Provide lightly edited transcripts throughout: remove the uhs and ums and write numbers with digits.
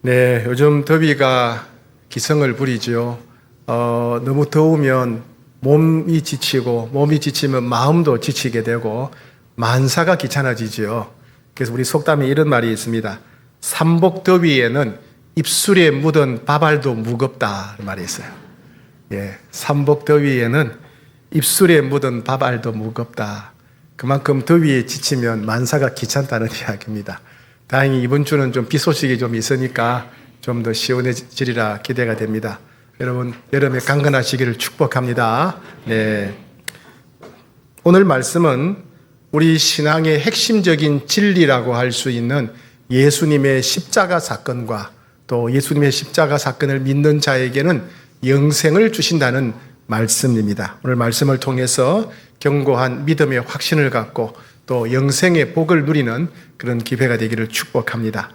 네, 요즘 더위가 기승을 부리죠. 너무 더우면 몸이 지치면 마음도 지치게 되고 만사가 귀찮아지죠. 그래서 우리 속담에 이런 말이 있습니다. 삼복더위에는 입술에 묻은 밥알도 무겁다 말이 있어요. 예, 삼복더위에는 입술에 묻은 밥알도 무겁다. 그만큼 더위에 지치면 만사가 귀찮다는 이야기입니다. 다행히 이번 주는 좀 비 소식이 좀 있으니까 좀 더 시원해지리라 기대가 됩니다. 여러분, 여름에 강건하시기를 축복합니다. 네. 오늘 말씀은 우리 신앙의 핵심적인 진리라고 할 수 있는 예수님의 십자가 사건과 또 예수님의 십자가 사건을 믿는 자에게는 영생을 주신다는 말씀입니다. 오늘 말씀을 통해서 견고한 믿음의 확신을 갖고 또 영생의 복을 누리는 그런 기회가 되기를 축복합니다.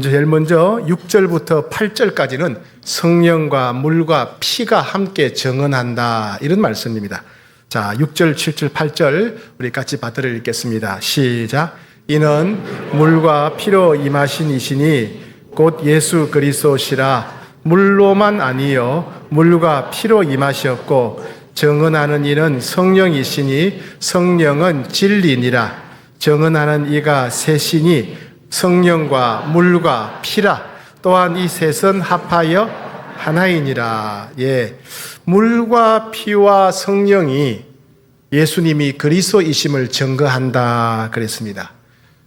제일 먼저 6절부터 8절까지는 성령과 물과 피가 함께 정언한다, 이런 말씀입니다. 자, 6절, 7절, 8절 우리 같이 받들어 읽겠습니다. 시작. 이는 물과 피로 임하신 이시니 곧 예수 그리스도시라. 물로만 아니요 물과 피로 임하셨고 정언하는 이는 성령이시니 성령은 진리니라. 정언하는 이가 셋이니 성령과 물과 피라. 또한 이 셋은 합하여 하나이니라. 예, 물과 피와 성령이 예수님이 그리스도이심을 증거한다 그랬습니다.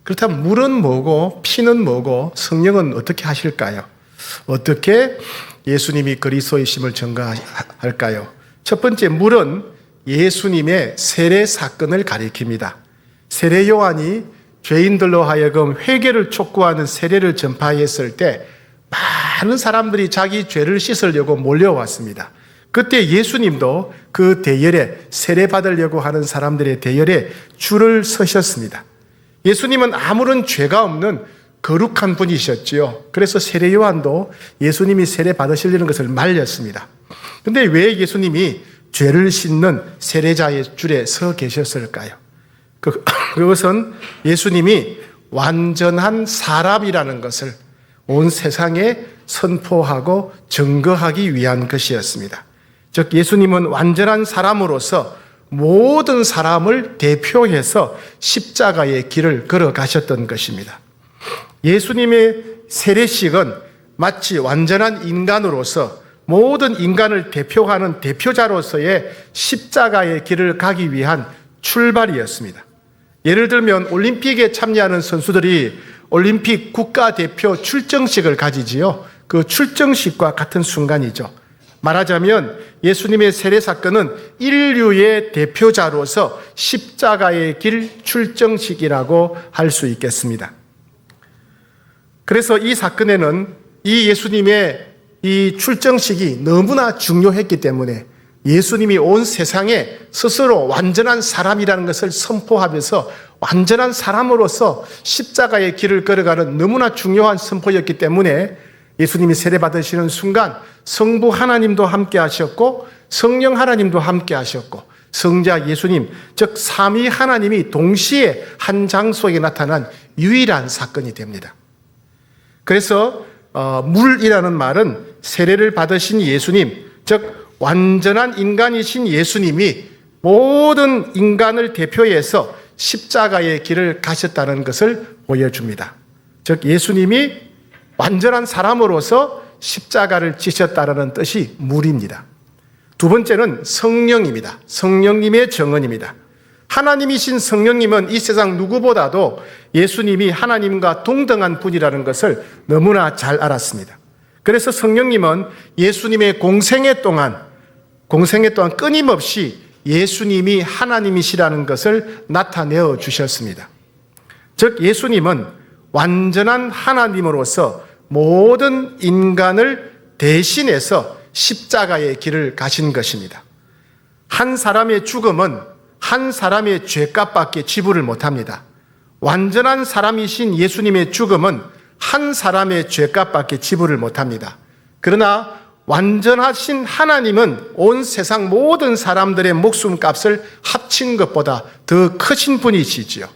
그렇다면 물은 뭐고 피는 뭐고 성령은 어떻게 하실까요? 어떻게 예수님이 그리스도이심을 증거할까요? 첫 번째, 물은 예수님의 세례 사건을 가리킵니다. 세례 요한이 죄인들로 하여금 회개를 촉구하는 세례를 전파했을 때 많은 사람들이 자기 죄를 씻으려고 몰려왔습니다. 그때 예수님도 그 대열에, 세례 받으려고 하는 사람들의 대열에 줄을 서셨습니다. 예수님은 아무런 죄가 없는 거룩한 분이셨지요. 그래서 세례 요한도 예수님이 세례 받으시려는 것을 말렸습니다. 근데 왜 예수님이 죄를 씻는 세례자의 줄에 서 계셨을까요? 그것은 예수님이 완전한 사람이라는 것을 온 세상에 선포하고 증거하기 위한 것이었습니다. 즉, 예수님은 완전한 사람으로서 모든 사람을 대표해서 십자가의 길을 걸어가셨던 것입니다. 예수님의 세례식은 마치 완전한 인간으로서 모든 인간을 대표하는 대표자로서의 십자가의 길을 가기 위한 출발이었습니다. 예를 들면 올림픽에 참여하는 선수들이 올림픽 국가대표 출정식을 가지지요. 그 출정식과 같은 순간이죠. 말하자면 예수님의 세례 사건은 인류의 대표자로서 십자가의 길 출정식이라고 할 수 있겠습니다. 그래서 이 사건에는 이 예수님의 이 출정식이 너무나 중요했기 때문에 예수님이 온 세상에 스스로 완전한 사람이라는 것을 선포하면서 완전한 사람으로서 십자가의 길을 걸어가는 너무나 중요한 선포였기 때문에 예수님이 세례 받으시는 순간 성부 하나님도 함께 하셨고 성령 하나님도 함께 하셨고 성자 예수님, 즉 삼위 하나님이 동시에 한 장소에 나타난 유일한 사건이 됩니다. 그래서 물이라는 말은 세례를 받으신 예수님, 즉 완전한 인간이신 예수님이 모든 인간을 대표해서 십자가의 길을 가셨다는 것을 보여줍니다. 즉 예수님이 완전한 사람으로서 십자가를 지셨다는 뜻이 물입니다. 두 번째는 성령입니다. 성령님의 정언입니다. 하나님이신 성령님은 이 세상 누구보다도 예수님이 하나님과 동등한 분이라는 것을 너무나 잘 알았습니다. 그래서 성령님은 예수님의 공생애 동안 끊임없이 예수님이 하나님이시라는 것을 나타내어 주셨습니다. 즉 예수님은 완전한 하나님으로서 모든 인간을 대신해서 십자가의 길을 가신 것입니다. 한 사람의 죽음은 한 사람의 죄값밖에 지불을 못합니다. 완전한 사람이신 예수님의 죽음은 한 사람의 죄값밖에 지불을 못합니다. 그러나 완전하신 하나님은 온 세상 모든 사람들의 목숨값을 합친 것보다 더 크신 분이시지요.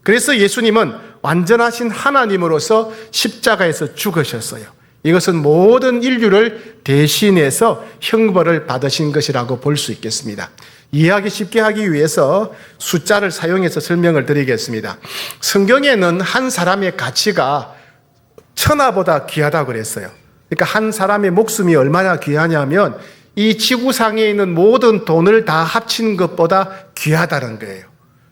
그래서 예수님은 완전하신 하나님으로서 십자가에서 죽으셨어요. 이것은 모든 인류를 대신해서 형벌을 받으신 것이라고 볼 수 있겠습니다. 이해하기 쉽게 하기 위해서 숫자를 사용해서 설명을 드리겠습니다. 성경에는 한 사람의 가치가 천하보다 귀하다고 그랬어요. 그러니까 한 사람의 목숨이 얼마나 귀하냐면 이 지구상에 있는 모든 돈을 다 합친 것보다 귀하다는 거예요.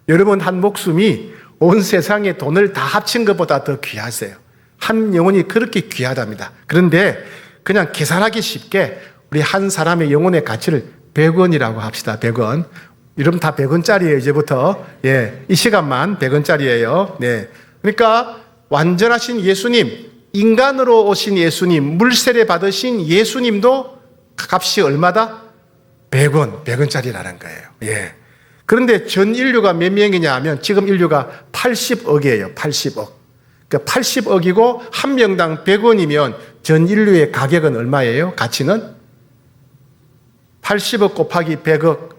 여러분, 한 목숨이 온 세상의 돈을 다 합친 것보다 더 귀하세요. 한 영혼이 그렇게 귀하답니다. 그런데 그냥 계산하기 쉽게 우리 한 사람의 영혼의 가치를 100원이라고 합시다. 100원. 이러면 다 100원짜리예요, 이제부터. 예, 이 시간만 100원짜리예요. 네. 그러니까 완전하신 예수님, 인간으로 오신 예수님, 물세례 받으신 예수님도 값이 얼마다? 100원, 100원짜리라는 거예요. 예. 그런데 전 인류가 몇 명이냐 하면 지금 인류가 80억이에요. 80억. 그러니까 80억이고 한 명당 100원이면 전 인류의 가격은 얼마예요? 가치는? 80억 곱하기 100억.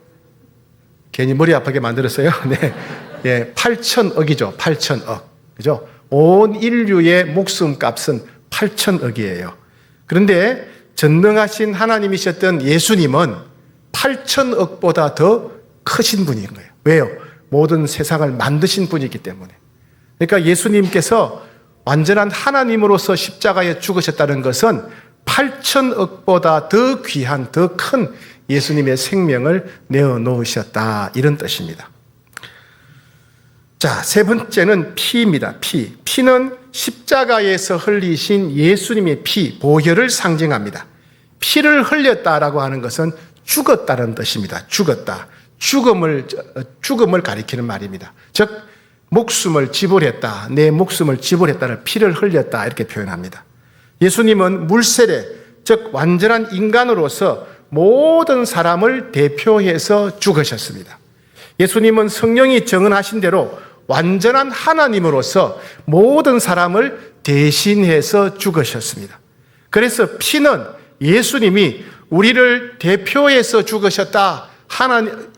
괜히 머리 아프게 만들었어요. 네. 예, 8천억이죠. 8천억. 그죠? 온 인류의 목숨 값은 8천억이에요. 그런데 전능하신 하나님이셨던 예수님은 8천억보다 더 크신 분인 거예요. 왜요? 모든 세상을 만드신 분이기 때문에. 그러니까 예수님께서 완전한 하나님으로서 십자가에 죽으셨다는 것은 8천억보다 더 귀한, 더 큰 예수님의 생명을 내어놓으셨다. 이런 뜻입니다. 자, 세 번째는 피입니다. 피. 피는 십자가에서 흘리신 예수님의 피, 보혈을 상징합니다. 피를 흘렸다라고 하는 것은 죽었다는 뜻입니다. 죽었다. 죽음을 가리키는 말입니다. 즉, 목숨을 지불했다. 내 목숨을 지불했다를 피를 흘렸다. 이렇게 표현합니다. 예수님은 물세례, 즉 완전한 인간으로서 모든 사람을 대표해서 죽으셨습니다. 예수님은 성령이 정언하신 대로 완전한 하나님으로서 모든 사람을 대신해서 죽으셨습니다. 그래서 피는 예수님이 우리를 대표해서 죽으셨다.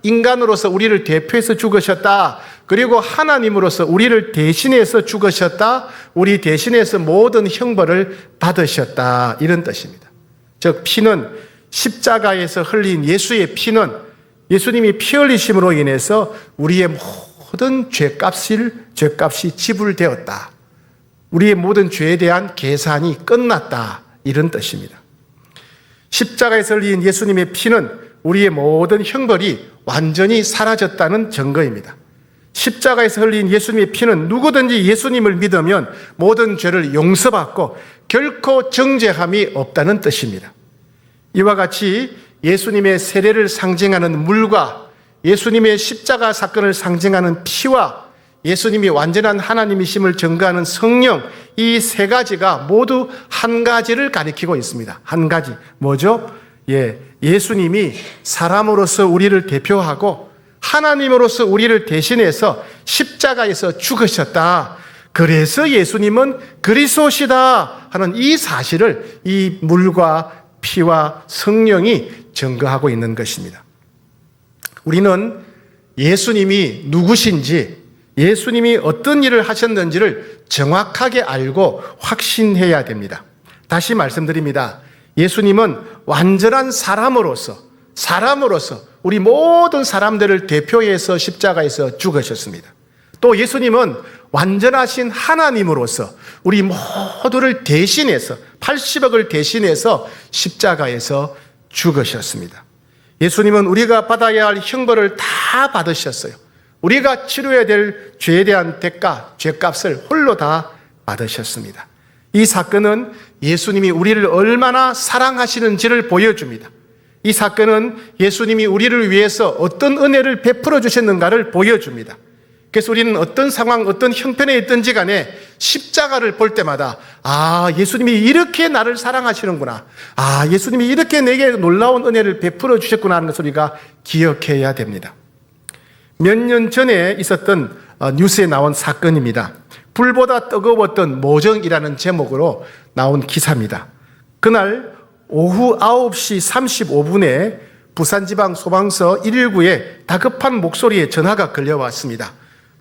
인간으로서 우리를 대표해서 죽으셨다. 그리고 하나님으로서 우리를 대신해서 죽으셨다. 우리 대신해서 모든 형벌을 받으셨다. 이런 뜻입니다. 즉 피는 십자가에서 흘린 예수의 피는 예수님이 피 흘리심으로 인해서 우리의 모든 죄값이 지불되었다. 우리의 모든 죄에 대한 계산이 끝났다. 이런 뜻입니다. 십자가에서 흘린 예수님의 피는 우리의 모든 형벌이 완전히 사라졌다는 증거입니다. 십자가에서 흘린 예수님의 피는 누구든지 예수님을 믿으면 모든 죄를 용서받고 결코 정죄함이 없다는 뜻입니다. 이와 같이 예수님의 세례를 상징하는 물과 예수님의 십자가 사건을 상징하는 피와 예수님이 완전한 하나님이심을 증거하는 성령, 이 세 가지가 모두 한 가지를 가리키고 있습니다. 한 가지. 뭐죠? 예수님이 사람으로서 우리를 대표하고 하나님으로서 우리를 대신해서 십자가에서 죽으셨다. 그래서 예수님은 그리스도시다 하는 이 사실을 이 물과 피와 성령이 증거하고 있는 것입니다. 우리는 예수님이 누구신지, 예수님이 어떤 일을 하셨는지를 정확하게 알고 확신해야 됩니다. 다시 말씀드립니다. 예수님은 완전한 사람으로서 우리 모든 사람들을 대표해서 십자가에서 죽으셨습니다. 또 예수님은 완전하신 하나님으로서 우리 모두를 대신해서 80억을 대신해서 십자가에서 죽으셨습니다. 예수님은 우리가 받아야 할 형벌을 다 받으셨어요. 우리가 치료해야 될 죄에 대한 대가, 죄값을 홀로 다 받으셨습니다. 이 사건은 예수님이 우리를 얼마나 사랑하시는지를 보여줍니다. 이 사건은 예수님이 우리를 위해서 어떤 은혜를 베풀어 주셨는가를 보여줍니다. 그래서 우리는 어떤 상황, 어떤 형편에 있든지 간에 십자가를 볼 때마다 예수님이 이렇게 나를 사랑하시는구나. 예수님이 이렇게 내게 놀라운 은혜를 베풀어 주셨구나 하는 것을 우리가 기억해야 됩니다. 몇 년 전에 있었던 뉴스에 나온 사건입니다. 불보다 뜨거웠던 모정이라는 제목으로 나온 기사입니다. 그날 오후 9시 35분에 부산지방소방서 119에 다급한 목소리에 전화가 걸려왔습니다.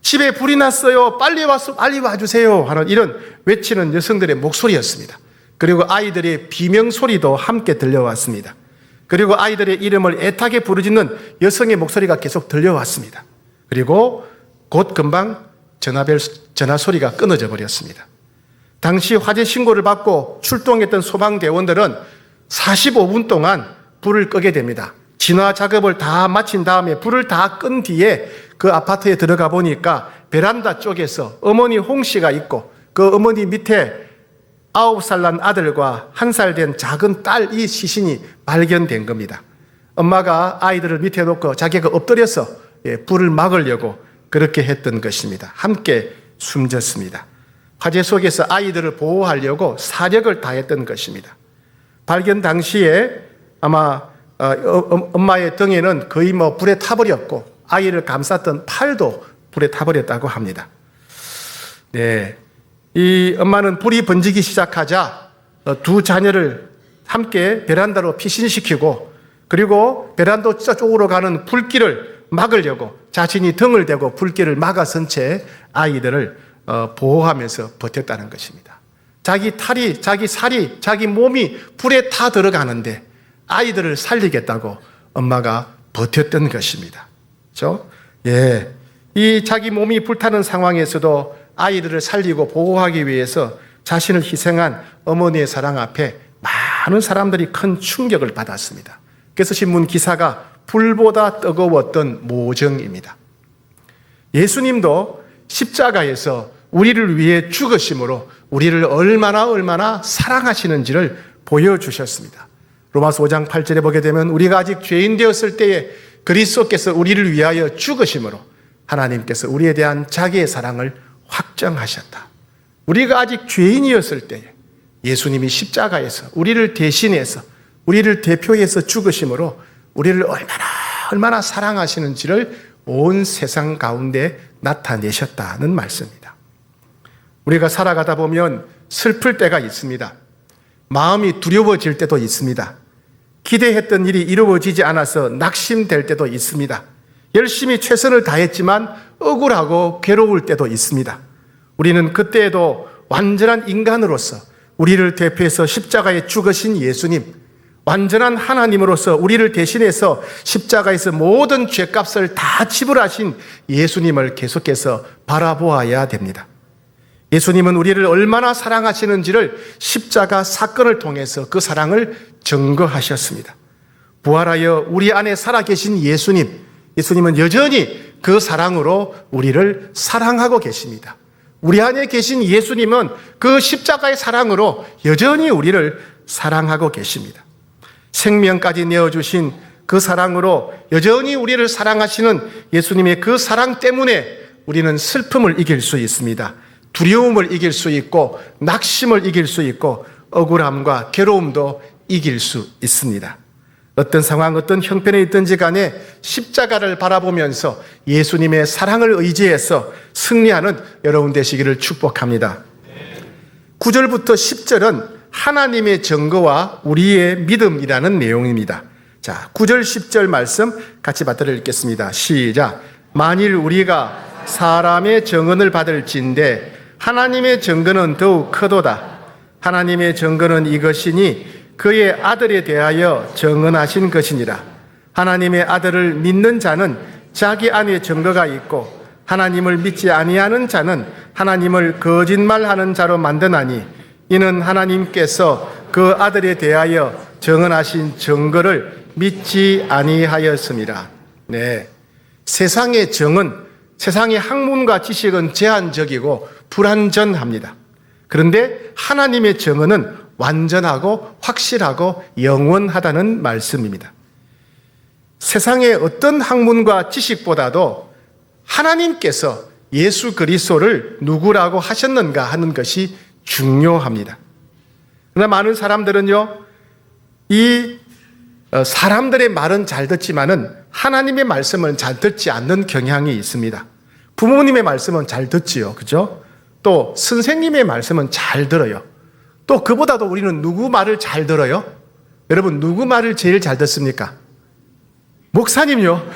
집에 불이 났어요. 빨리 와주세요. 하는 이런 외치는 여성들의 목소리였습니다. 그리고 아이들의 비명 소리도 함께 들려왔습니다. 그리고 아이들의 이름을 애타게 부르짖는 여성의 목소리가 계속 들려왔습니다. 그리고 곧 금방 전화 소리가 끊어져 버렸습니다. 당시 화재 신고를 받고 출동했던 소방대원들은 45분 동안 불을 끄게 됩니다. 진화 작업을 다 마친 다음에 불을 다 끈 뒤에 그 아파트에 들어가 보니까 베란다 쪽에서 어머니 홍 씨가 있고 그 어머니 밑에 9살 난 아들과 1살 된 작은 딸 이 시신이 발견된 겁니다. 엄마가 아이들을 밑에 놓고 자기가 엎드려서 불을 막으려고 그렇게 했던 것입니다. 함께 숨졌습니다. 화재 속에서 아이들을 보호하려고 사력을 다했던 것입니다. 발견 당시에 아마 엄마의 등에는 거의 불에 타버렸고 아이를 감쌌던 팔도 불에 타버렸다고 합니다. 네, 이 엄마는 불이 번지기 시작하자 두 자녀를 함께 베란다로 피신시키고 그리고 베란다 쪽으로 가는 불길을 막으려고 자신이 등을 대고 불길을 막아선 채 아이들을 보호하면서 버텼다는 것입니다. 자기 탈이, 자기 살이, 자기 몸이 불에 타 들어가는데 아이들을 살리겠다고 엄마가 버텼던 것입니다. 그렇죠? 예, 이 자기 몸이 불타는 상황에서도 아이들을 살리고 보호하기 위해서 자신을 희생한 어머니의 사랑 앞에 많은 사람들이 큰 충격을 받았습니다. 그래서 신문 기사가 불보다 뜨거웠던 모정입니다. 예수님도 십자가에서 우리를 위해 죽으심으로 우리를 얼마나 사랑하시는지를 보여주셨습니다. 로마서 5장 8절에 보게 되면 우리가 아직 죄인 되었을 때에 그리스도께서 우리를 위하여 죽으심으로 하나님께서 우리에 대한 자기의 사랑을 확정하셨다. 우리가 아직 죄인이었을 때에 예수님이 십자가에서 우리를 대신해서 우리를 대표해서 죽으심으로 우리를 얼마나 사랑하시는지를 온 세상 가운데 나타내셨다는 말씀입니다. 우리가 살아가다 보면 슬플 때가 있습니다. 마음이 두려워질 때도 있습니다. 기대했던 일이 이루어지지 않아서 낙심될 때도 있습니다. 열심히 최선을 다했지만 억울하고 괴로울 때도 있습니다. 우리는 그때에도 완전한 인간으로서 우리를 대표해서 십자가에 죽으신 예수님, 완전한 하나님으로서 우리를 대신해서 십자가에서 모든 죄값을 다 지불하신 예수님을 계속해서 바라보아야 됩니다. 예수님은 우리를 얼마나 사랑하시는지를 십자가 사건을 통해서 그 사랑을 증거하셨습니다. 부활하여 우리 안에 살아계신 예수님은 여전히 그 사랑으로 우리를 사랑하고 계십니다. 우리 안에 계신 예수님은 그 십자가의 사랑으로 여전히 우리를 사랑하고 계십니다. 생명까지 내어주신 그 사랑으로 여전히 우리를 사랑하시는 예수님의 그 사랑 때문에 우리는 슬픔을 이길 수 있습니다. 두려움을 이길 수 있고 낙심을 이길 수 있고 억울함과 괴로움도 이길 수 있습니다. 어떤 상황, 어떤 형편에 있든지 간에 십자가를 바라보면서 예수님의 사랑을 의지해서 승리하는 여러분 되시기를 축복합니다. 9절부터 10절은 하나님의 증거와 우리의 믿음이라는 내용입니다. 자, 9절 10절 말씀 같이 받들어 읽겠습니다. 시작. 만일 우리가 사람의 증언을 받을진대 하나님의 증거는 더욱 크도다. 하나님의 증거는 이것이니 그의 아들에 대하여 증언하신 것이니라. 하나님의 아들을 믿는 자는 자기 안에 증거가 있고 하나님을 믿지 아니하는 자는 하나님을 거짓말하는 자로 만드나니 이는 하나님께서 그 아들에 대하여 증언하신 증거를 믿지 아니하였습니다. 네, 세상의 증언, 세상의 학문과 지식은 제한적이고 불완전합니다. 그런데 하나님의 증언은 완전하고 확실하고 영원하다는 말씀입니다. 세상의 어떤 학문과 지식보다도 하나님께서 예수 그리스도를 누구라고 하셨는가 하는 것이 중요합니다. 그러나 많은 사람들은요, 이 사람들의 말은 잘 듣지만은 하나님의 말씀은 잘 듣지 않는 경향이 있습니다. 부모님의 말씀은 잘 듣지요. 그죠? 또 선생님의 말씀은 잘 들어요. 또 그보다도 우리는 누구 말을 잘 들어요? 여러분, 누구 말을 제일 잘 듣습니까? 목사님요.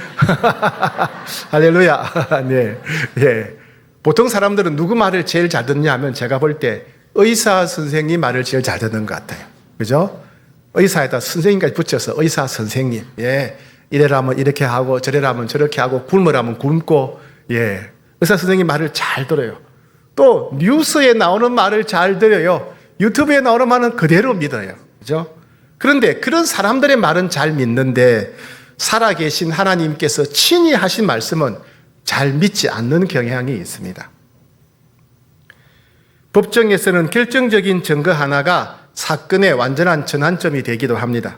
할렐루야. 네. 예. 보통 사람들은 누구 말을 제일 잘 듣냐 하면 제가 볼 때 의사 선생님 말을 제일 잘 듣는 것 같아요. 그죠? 의사에다 선생님까지 붙여서 의사 선생님. 예. 이래라면 이렇게 하고 저래라면 저렇게 하고 굶으라면 굶고, 예. 의사 선생님 말을 잘 들어요. 또 뉴스에 나오는 말을 잘 들어요. 유튜브에 나오는 말은 그대로 믿어요. 그죠? 그런데 그런 사람들의 말은 잘 믿는데 살아계신 하나님께서 친히 하신 말씀은 잘 믿지 않는 경향이 있습니다. 법정에서는 결정적인 증거 하나가 사건의 완전한 전환점이 되기도 합니다.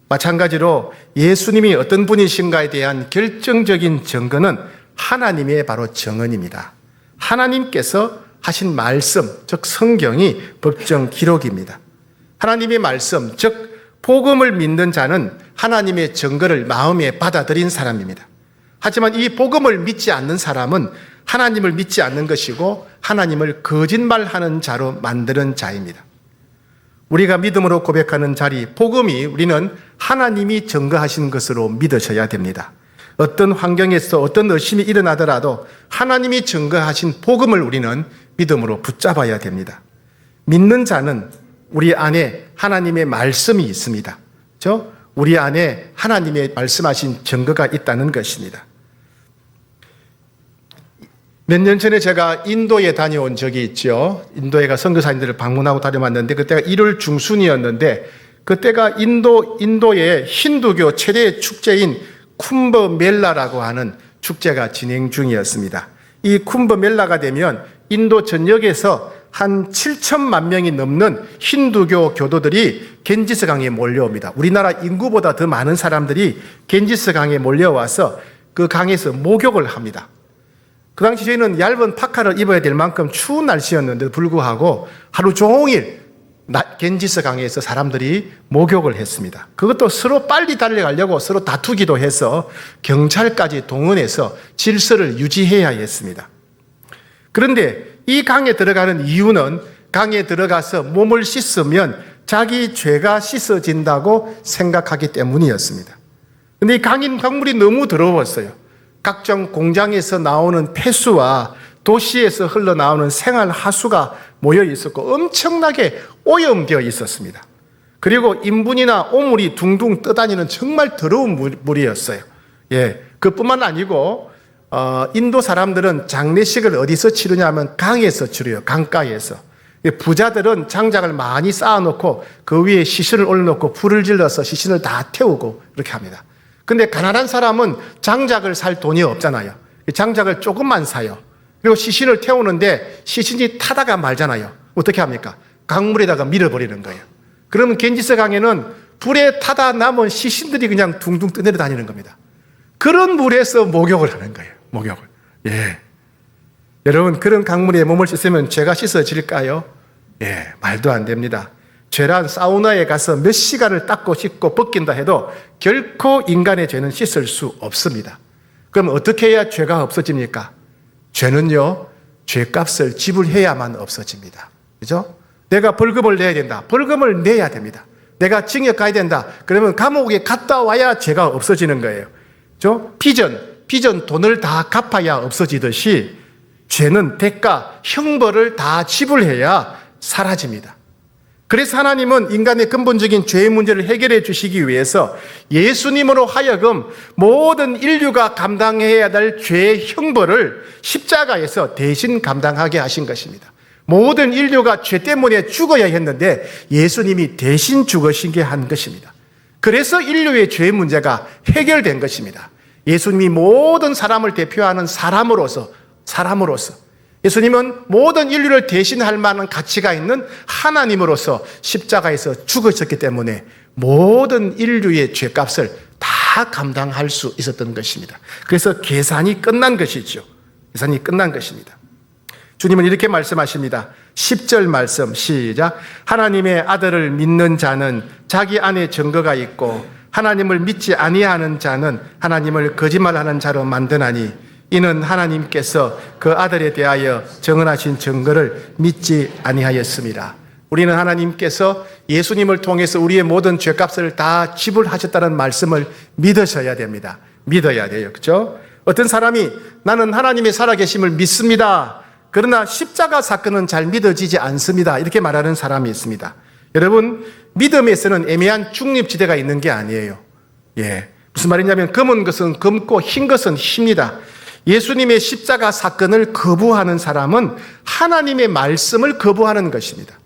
마찬가지로 예수님이 어떤 분이신가에 대한 결정적인 증거는 하나님의 바로 증언입니다. 하나님께서 하신 말씀, 즉 성경이 법정 기록입니다. 하나님의 말씀, 즉 복음을 믿는 자는 하나님의 증거를 마음에 받아들인 사람입니다. 하지만 이 복음을 믿지 않는 사람은 하나님을 믿지 않는 것이고 하나님을 거짓말하는 자로 만드는 자입니다. 우리가 믿음으로 고백하는 자리, 복음이 우리는 하나님이 증거하신 것으로 믿으셔야 됩니다. 어떤 환경에서 어떤 의심이 일어나더라도 하나님이 증거하신 복음을 우리는 믿음으로 붙잡아야 됩니다. 믿는 자는 우리 안에 하나님의 말씀이 있습니다. 그렇죠? 우리 안에 하나님의 말씀하신 증거가 있다는 것입니다. 몇 년 전에 제가 인도에 다녀온 적이 있죠. 인도에 가 선교사님들을 방문하고 다녀왔는데 그때가 1월 중순이었는데 그때가 인도의 힌두교 최대 축제인 쿰버멜라라고 하는 축제가 진행 중이었습니다. 이 쿰버멜라가 되면 인도 전역에서 한 7천만 명이 넘는 힌두교 교도들이 겐지스 강에 몰려옵니다. 우리나라 인구보다 더 많은 사람들이 겐지스 강에 몰려와서 그 강에서 목욕을 합니다. 그 당시 저희는 얇은 파카를 입어야 될 만큼 추운 날씨였는데도 불구하고 하루 종일 겐지스 강에서 사람들이 목욕을 했습니다. 그것도 서로 빨리 달려가려고 서로 다투기도 해서 경찰까지 동원해서 질서를 유지해야 했습니다. 그런데 이 강에 들어가는 이유는 강에 들어가서 몸을 씻으면 자기 죄가 씻어진다고 생각하기 때문이었습니다. 그런데 이 강물이 너무 더러웠어요. 각종 공장에서 나오는 폐수와 도시에서 흘러나오는 생활 하수가 모여 있었고 엄청나게 오염되어 있었습니다. 그리고 인분이나 오물이 둥둥 떠다니는 정말 더러운 물이었어요. 예, 그뿐만 아니고 인도 사람들은 장례식을 어디서 치르냐면 강에서 치르요. 강가에서. 부자들은 장작을 많이 쌓아놓고 그 위에 시신을 올려놓고 불을 질러서 시신을 다 태우고 그렇게 합니다. 근데 가난한 사람은 장작을 살 돈이 없잖아요. 장작을 조금만 사요. 그리고 시신을 태우는데 시신이 타다가 말잖아요. 어떻게 합니까? 강물에다가 밀어버리는 거예요. 그러면 겐지스 강에는 불에 타다 남은 시신들이 그냥 둥둥 떠내려 다니는 겁니다. 그런 물에서 목욕을 하는 거예요. 목욕을. 예. 여러분, 그런 강물에 몸을 씻으면 죄가 씻어질까요? 예, 말도 안 됩니다. 죄란 사우나에 가서 몇 시간을 닦고 씻고 벗긴다 해도 결코 인간의 죄는 씻을 수 없습니다. 그럼 어떻게 해야 죄가 없어집니까? 죄는요, 죄값을 지불해야만 없어집니다. 그죠? 내가 벌금을 내야 된다. 벌금을 내야 됩니다. 내가 징역 가야 된다. 그러면 감옥에 갔다 와야 죄가 없어지는 거예요. 그죠? 빚은 돈을 다 갚아야 없어지듯이 죄는 대가, 형벌을 다 지불해야 사라집니다. 그래서 하나님은 인간의 근본적인 죄의 문제를 해결해 주시기 위해서 예수님으로 하여금 모든 인류가 감당해야 될 죄의 형벌을 십자가에서 대신 감당하게 하신 것입니다. 모든 인류가 죄 때문에 죽어야 했는데 예수님이 대신 죽으시게 한 것입니다. 그래서 인류의 죄의 문제가 해결된 것입니다. 예수님이 모든 사람을 대표하는 사람으로서 예수님은 모든 인류를 대신할 만한 가치가 있는 하나님으로서 십자가에서 죽으셨기 때문에 모든 인류의 죄값을 다 감당할 수 있었던 것입니다. 그래서 계산이 끝난 것이죠. 계산이 끝난 것입니다. 주님은 이렇게 말씀하십니다. 10절 말씀 시작. 하나님의 아들을 믿는 자는 자기 안에 증거가 있고 하나님을 믿지 아니하는 자는 하나님을 거짓말하는 자로 만드나니 이는 하나님께서 그 아들에 대하여 정언하신 증거를 믿지 아니하였습니다. 우리는 하나님께서 예수님을 통해서 우리의 모든 죄값을 다 지불하셨다는 말씀을 믿으셔야 됩니다. 믿어야 돼요. 그렇죠? 어떤 사람이 나는 하나님의 살아계심을 믿습니다. 그러나 십자가 사건은 잘 믿어지지 않습니다. 이렇게 말하는 사람이 있습니다. 여러분, 믿음에서는 애매한 중립지대가 있는 게 아니에요. 무슨 말이냐면 검은 것은 검고 흰 것은 힙니다. 예수님의 십자가 사건을 거부하는 사람은 하나님의 말씀을 거부하는 것입니다.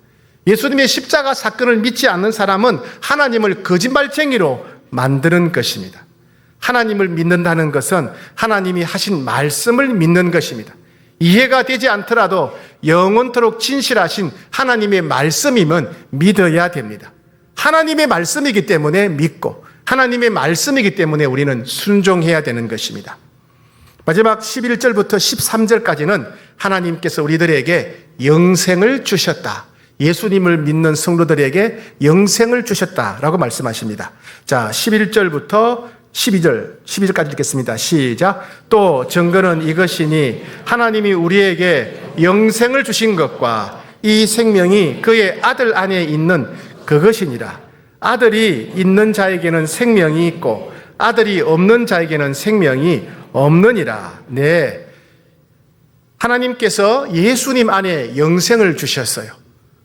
예수님의 십자가 사건을 믿지 않는 사람은 하나님을 거짓말쟁이로 만드는 것입니다. 하나님을 믿는다는 것은 하나님이 하신 말씀을 믿는 것입니다. 이해가 되지 않더라도 영원토록 진실하신 하나님의 말씀이면 믿어야 됩니다. 하나님의 말씀이기 때문에 믿고 하나님의 말씀이기 때문에 우리는 순종해야 되는 것입니다. 마지막 11절부터 13절까지는 하나님께서 우리들에게 영생을 주셨다. 예수님을 믿는 성도들에게 영생을 주셨다라고 말씀하십니다. 자, 11절부터 12절까지 읽겠습니다. 시작. 또 증거는 이것이니 하나님이 우리에게 영생을 주신 것과 이 생명이 그의 아들 안에 있는 그것이니라. 아들이 있는 자에게는 생명이 있고 아들이 없는 자에게는 생명이 없느니라. 네. 하나님께서 예수님 안에 영생을 주셨어요.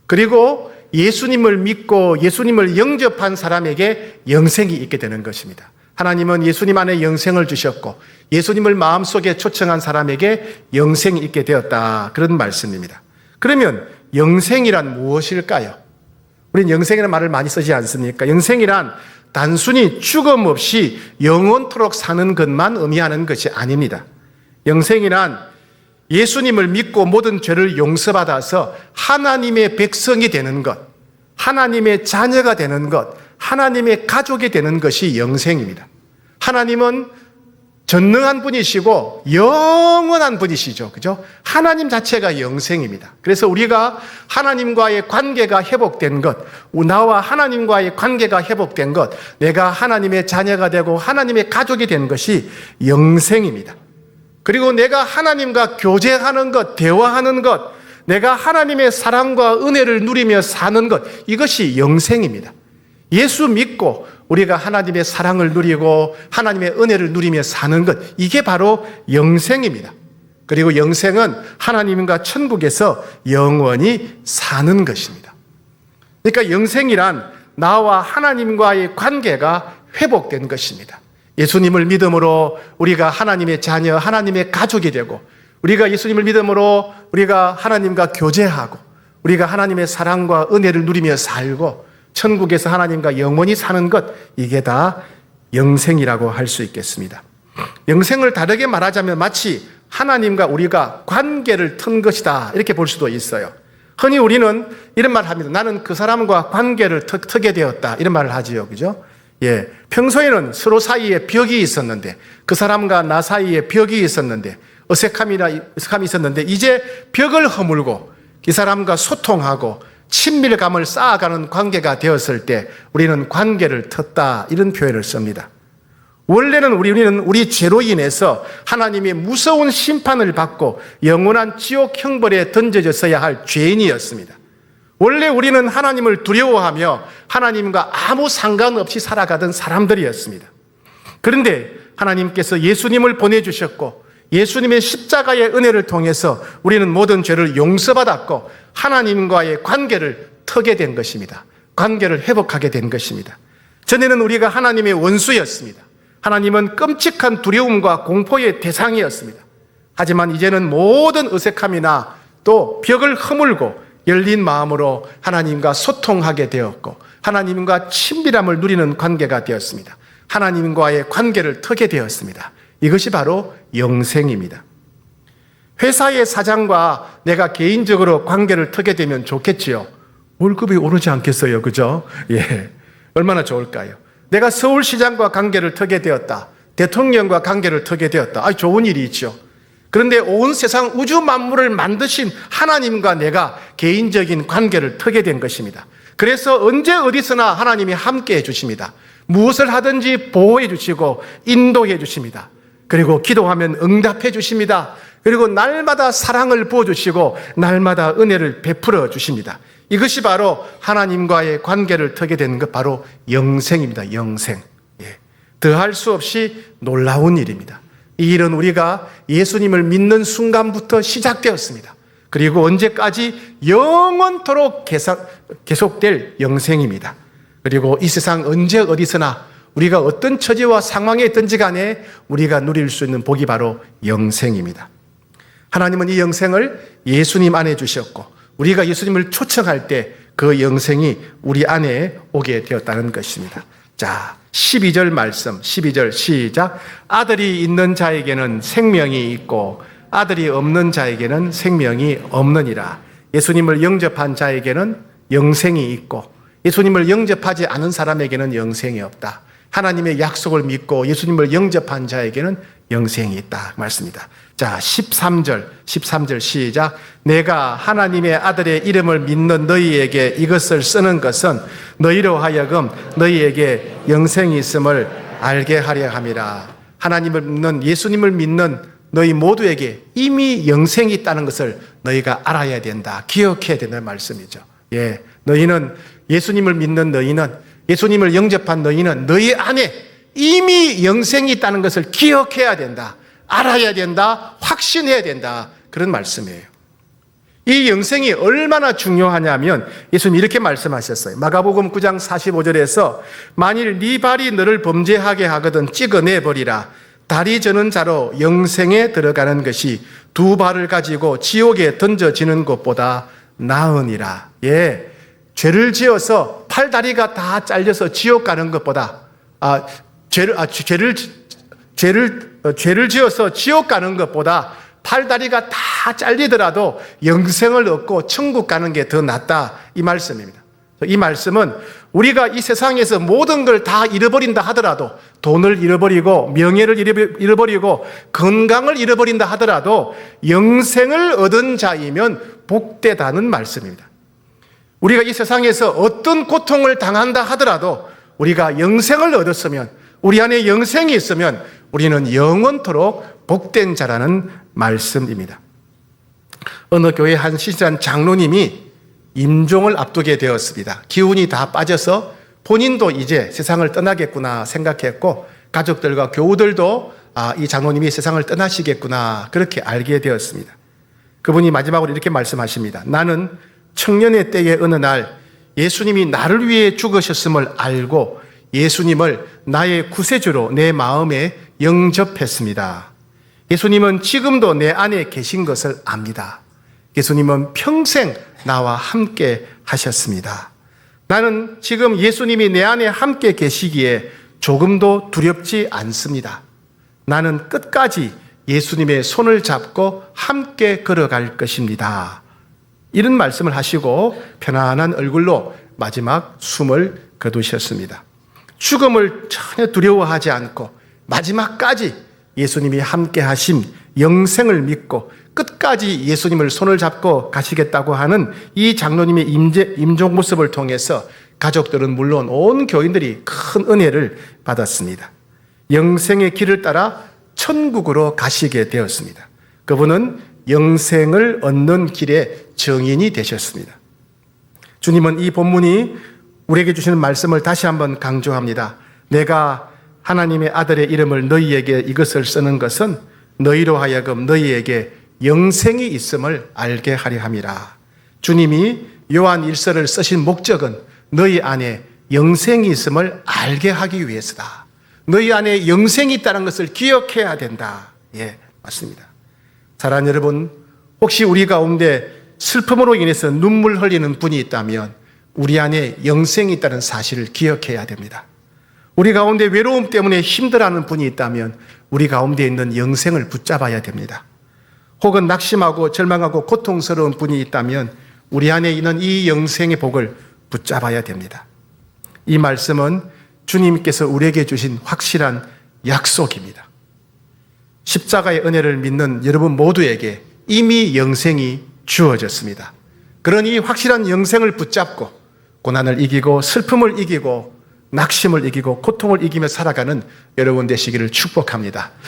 그리고 예수님을 믿고 예수님을 영접한 사람에게 영생이 있게 되는 것입니다. 하나님은 예수님 안에 영생을 주셨고 예수님을 마음속에 초청한 사람에게 영생이 있게 되었다. 그런 말씀입니다. 그러면 영생이란 무엇일까요? 우리는 영생이라는 말을 많이 쓰지 않습니까? 영생이란 단순히 죽음 없이 영원토록 사는 것만 의미하는 것이 아닙니다. 영생이란 예수님을 믿고 모든 죄를 용서받아서 하나님의 백성이 되는 것, 하나님의 자녀가 되는 것, 하나님의 가족이 되는 것이 영생입니다. 하나님은 전능한 분이시고 영원한 분이시죠. 그죠? 하나님 자체가 영생입니다. 그래서 우리가 하나님과의 관계가 회복된 것, 나와 하나님과의 관계가 회복된 것, 내가 하나님의 자녀가 되고 하나님의 가족이 된 것이 영생입니다. 그리고 내가 하나님과 교제하는 것, 대화하는 것, 내가 하나님의 사랑과 은혜를 누리며 사는 것, 이것이 영생입니다. 예수 믿고 우리가 하나님의 사랑을 누리고 하나님의 은혜를 누리며 사는 것, 이게 바로 영생입니다. 그리고 영생은 하나님과 천국에서 영원히 사는 것입니다. 그러니까 영생이란 나와 하나님과의 관계가 회복된 것입니다. 예수님을 믿음으로 우리가 하나님의 자녀, 하나님의 가족이 되고, 우리가 예수님을 믿음으로 우리가 하나님과 교제하고, 우리가 하나님의 사랑과 은혜를 누리며 살고, 천국에서 하나님과 영원히 사는 것, 이게 다 영생이라고 할 수 있겠습니다. 영생을 다르게 말하자면 마치 하나님과 우리가 관계를 튼 것이다, 이렇게 볼 수도 있어요. 흔히 우리는 이런 말을 합니다. 나는 그 사람과 관계를 트게 되었다, 이런 말을 하지요. 그죠? 평소에는 서로 사이에 벽이 있었는데, 그 사람과 나 사이에 벽이 있었는데, 어색함이 있었는데, 이제 벽을 허물고 이 사람과 소통하고 친밀감을 쌓아가는 관계가 되었을 때 우리는 관계를 텄다, 이런 표현을 씁니다. 원래는 우리는 우리 죄로 인해서 하나님의 무서운 심판을 받고 영원한 지옥 형벌에 던져졌어야 할 죄인이었습니다. 원래 우리는 하나님을 두려워하며 하나님과 아무 상관없이 살아가던 사람들이었습니다. 그런데 하나님께서 예수님을 보내주셨고 예수님의 십자가의 은혜를 통해서 우리는 모든 죄를 용서받았고 하나님과의 관계를 트게 된 것입니다. 관계를 회복하게 된 것입니다. 전에는 우리가 하나님의 원수였습니다. 하나님은 끔찍한 두려움과 공포의 대상이었습니다. 하지만 이제는 모든 어색함이나 또 벽을 허물고 열린 마음으로 하나님과 소통하게 되었고 하나님과 친밀함을 누리는 관계가 되었습니다. 하나님과의 관계를 트게 되었습니다. 이것이 바로 영생입니다. 회사의 사장과 내가 개인적으로 관계를 트게 되면 좋겠지요. 월급이 오르지 않겠어요, 그죠? 얼마나 좋을까요? 내가 서울시장과 관계를 트게 되었다, 대통령과 관계를 트게 되었다, 좋은 일이 있죠. 그런데 온 세상 우주 만물을 만드신 하나님과 내가 개인적인 관계를 트게 된 것입니다. 그래서 언제 어디서나 하나님이 함께 해주십니다. 무엇을 하든지 보호해 주시고 인도해 주십니다. 그리고 기도하면 응답해 주십니다. 그리고 날마다 사랑을 부어주시고 날마다 은혜를 베풀어 주십니다. 이것이 바로 하나님과의 관계를 트게 되는 것, 바로 영생입니다. 영생. 더할 수 없이 놀라운 일입니다. 이 일은 우리가 예수님을 믿는 순간부터 시작되었습니다. 그리고 언제까지? 영원토록 계속될 영생입니다. 그리고 이 세상 언제 어디서나 우리가 어떤 처지와 상황에 있든지 간에 우리가 누릴 수 있는 복이 바로 영생입니다. 하나님은 이 영생을 예수님 안에 주셨고 우리가 예수님을 초청할 때 그 영생이 우리 안에 오게 되었다는 것입니다. 자, 12절 말씀, 12절 시작. 아들이 있는 자에게는 생명이 있고 아들이 없는 자에게는 생명이 없느니라. 예수님을 영접한 자에게는 영생이 있고 예수님을 영접하지 않은 사람에게는 영생이 없다. 하나님의 약속을 믿고 예수님을 영접한 자에게는 영생이 있다 말씀입니다. 자, 13절 시작. 내가 하나님의 아들의 이름을 믿는 너희에게 이것을 쓰는 것은 너희로 하여금 너희에게 영생이 있음을 알게 하려 함이라. 하나님을 믿는, 예수님을 믿는 너희 모두에게 이미 영생이 있다는 것을 너희가 알아야 된다, 기억해야 된다는 말씀이죠. 예, 너희는, 예수님을 믿는 너희는, 예수님을 영접한 너희는 너희 안에 이미 영생이 있다는 것을 기억해야 된다, 알아야 된다, 확신해야 된다, 그런 말씀이에요. 이 영생이 얼마나 중요하냐면 예수님이 이렇게 말씀하셨어요. 마가복음 9장 45절에서 만일 네 발이 너를 범죄하게 하거든 찍어내버리라. 다리 저는 자로 영생에 들어가는 것이 두 발을 가지고 지옥에 던져지는 것보다 나으니라. 예, 죄를 지어서 팔 다리가 다 잘려서 지옥 가는 것보다 죄를 지어서 지옥 가는 것보다 팔 다리가 다 잘리더라도 영생을 얻고 천국 가는 게 더 낫다, 이 말씀입니다. 이 말씀은 우리가 이 세상에서 모든 걸 다 잃어버린다 하더라도, 돈을 잃어버리고 명예를 잃어버리고 건강을 잃어버린다 하더라도 영생을 얻은 자이면 복되다는 말씀입니다. 우리가 이 세상에서 어떤 고통을 당한다 하더라도 우리가 영생을 얻었으면, 우리 안에 영생이 있으면 우리는 영원토록 복된 자라는 말씀입니다. 어느 교회 한 신실한 장로님이 임종을 앞두게 되었습니다. 기운이 다 빠져서 본인도 이제 세상을 떠나겠구나 생각했고 가족들과 교우들도 이 장로님이 세상을 떠나시겠구나 그렇게 알게 되었습니다. 그분이 마지막으로 이렇게 말씀하십니다. 나는 청년의 때의 어느 날 예수님이 나를 위해 죽으셨음을 알고 예수님을 나의 구세주로 내 마음에 영접했습니다. 예수님은 지금도 내 안에 계신 것을 압니다. 예수님은 평생 나와 함께 하셨습니다. 나는 지금 예수님이 내 안에 함께 계시기에 조금도 두렵지 않습니다. 나는 끝까지 예수님의 손을 잡고 함께 걸어갈 것입니다. 이런 말씀을 하시고 편안한 얼굴로 마지막 숨을 거두셨습니다. 죽음을 전혀 두려워하지 않고 마지막까지 예수님이 함께 하신 영생을 믿고 끝까지 예수님을 손을 잡고 가시겠다고 하는 이 장로님의 임종 모습을 통해서 가족들은 물론 온 교인들이 큰 은혜를 받았습니다. 영생의 길을 따라 천국으로 가시게 되었습니다. 그분은 영생을 얻는 길의 증인이 되셨습니다. 주님은 이 본문이 우리에게 주시는 말씀을 다시 한번 강조합니다. 내가 하나님의 아들의 이름을 너희에게 이것을 쓰는 것은 너희로 하여금 너희에게 영생이 있음을 알게 하려 함이라. 주님이 요한 1서를 쓰신 목적은 너희 안에 영생이 있음을 알게 하기 위해서다. 너희 안에 영생이 있다는 것을 기억해야 된다. 예, 맞습니다. 사랑하는 여러분, 혹시 우리 가운데 슬픔으로 인해서 눈물 흘리는 분이 있다면 우리 안에 영생이 있다는 사실을 기억해야 됩니다. 우리 가운데 외로움 때문에 힘들어하는 분이 있다면 우리 가운데 있는 영생을 붙잡아야 됩니다. 혹은 낙심하고 절망하고 고통스러운 분이 있다면 우리 안에 있는 이 영생의 복을 붙잡아야 됩니다. 이 말씀은 주님께서 우리에게 주신 확실한 약속입니다. 십자가의 은혜를 믿는 여러분 모두에게 이미 영생이 주어졌습니다. 그런 이 확실한 영생을 붙잡고 고난을 이기고 슬픔을 이기고 낙심을 이기고 고통을 이기며 살아가는 여러분 되시기를 축복합니다.